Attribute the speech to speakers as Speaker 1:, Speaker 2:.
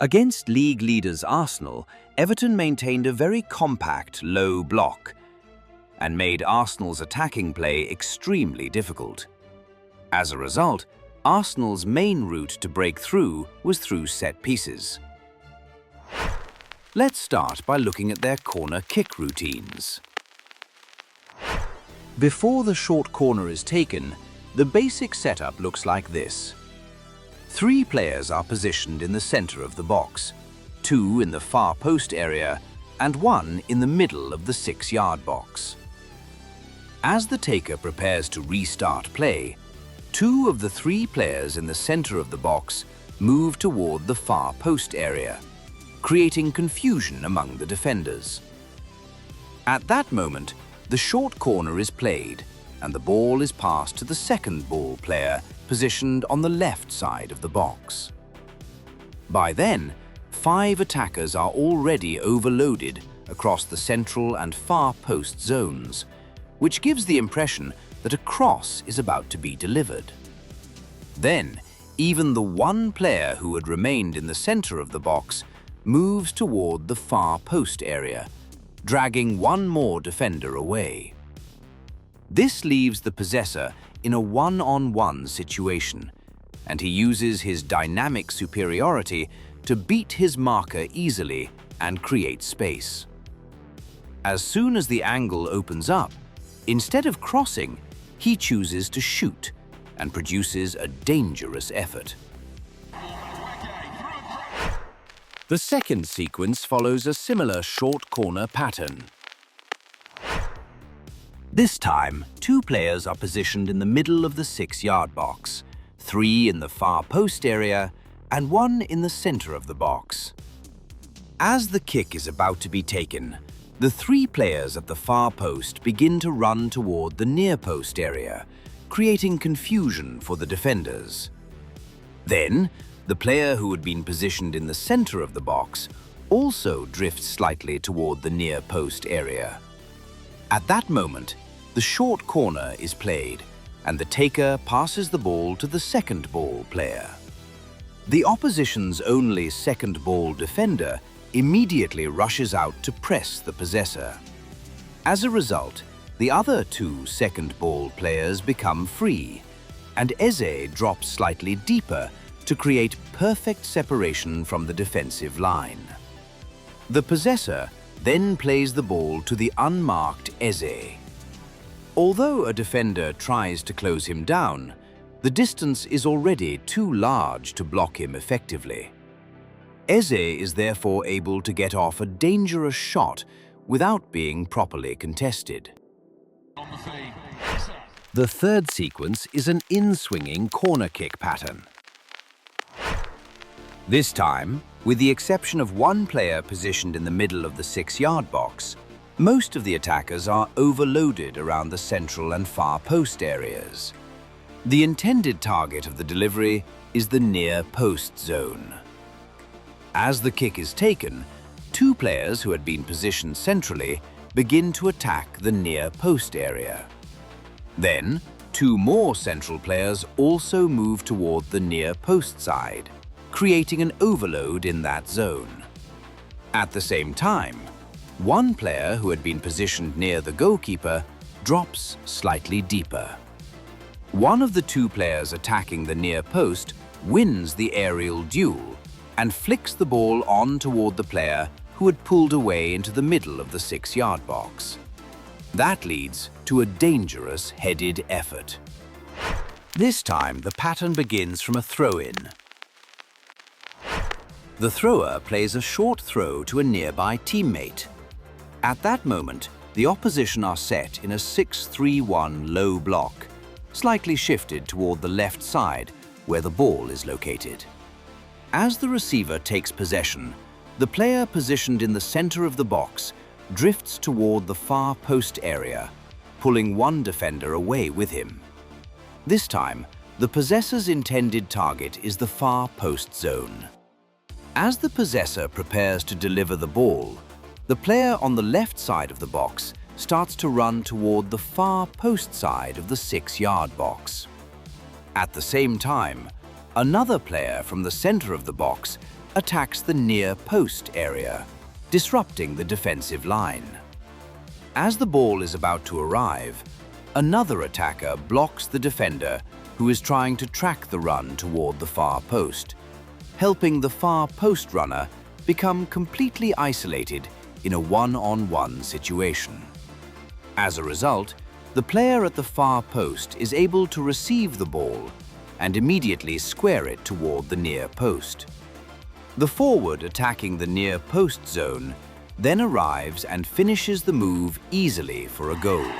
Speaker 1: Against league leaders Arsenal, Everton maintained a very compact, low block and made Arsenal's attacking play extremely difficult. As a result, Arsenal's main route to break through was through set pieces. Let's start by looking at their corner kick routines. Before the short corner is taken, the basic setup looks like this. 3 players are positioned in the center of the box, 2 in the far post area, and 1 in the middle of the 6-yard box. As the taker prepares to restart play, 2 of the 3 players in the center of the box move toward the far post area, creating confusion among the defenders. At that moment, the short corner is played, and the ball is passed to the second ball player positioned on the left side of the box. By then, 5 attackers are already overloaded across the central and far post zones, which gives the impression that a cross is about to be delivered. Then, even the 1 player who had remained in the center of the box moves toward the far post area, dragging 1 more defender away. This leaves the possessor in a one-on-one situation, and he uses his dynamic superiority to beat his marker easily and create space. As soon as the angle opens up, instead of crossing, he chooses to shoot and produces a dangerous effort. The second sequence follows a similar short corner pattern. This time, 2 players are positioned in the middle of the 6-yard box, 3 in the far post area, and 1 in the center of the box. As the kick is about to be taken, the 3 players at the far post begin to run toward the near post area, creating confusion for the defenders. Then, the player who had been positioned in the center of the box also drifts slightly toward the near post area. At that moment, the short corner is played, and the taker passes the ball to the second ball player. The opposition's only second ball defender immediately rushes out to press the possessor. As a result, the other 2 second ball players become free, and Eze drops slightly deeper to create perfect separation from the defensive line. The possessor then plays the ball to the unmarked Eze. Although a defender tries to close him down, the distance is already too large to block him effectively. Eze is therefore able to get off a dangerous shot without being properly contested. The third sequence is an in-swinging corner kick pattern. This time, with the exception of 1 player positioned in the middle of the 6-yard box, most of the attackers are overloaded around the central and far post areas. The intended target of the delivery is the near post zone. As the kick is taken, 2 players who had been positioned centrally begin to attack the near post area. Then, 2 more central players also move toward the near post side, creating an overload in that zone. At the same time, 1 player who had been positioned near the goalkeeper drops slightly deeper. One of the 2 players attacking the near post wins the aerial duel and flicks the ball on toward the player who had pulled away into the middle of the 6-yard box. That leads to a dangerous headed effort. This time, the pattern begins from a throw-in. The thrower plays a short throw to a nearby teammate. At that moment, the opposition are set in a 6-3-1 low block, slightly shifted toward the left side where the ball is located. As the receiver takes possession, the player positioned in the center of the box drifts toward the far post area, pulling 1 defender away with him. This time, the possessor's intended target is the far post zone. As the possessor prepares to deliver the ball, the player on the left side of the box starts to run toward the far post side of the 6-yard box. At the same time, another player from the center of the box attacks the near post area, disrupting the defensive line. As the ball is about to arrive, another attacker blocks the defender who is trying to track the run toward the far post, helping the far post runner become completely isolated in a one-on-one situation. As a result, the player at the far post is able to receive the ball and immediately square it toward the near post. The forward attacking the near post zone then arrives and finishes the move easily for a goal.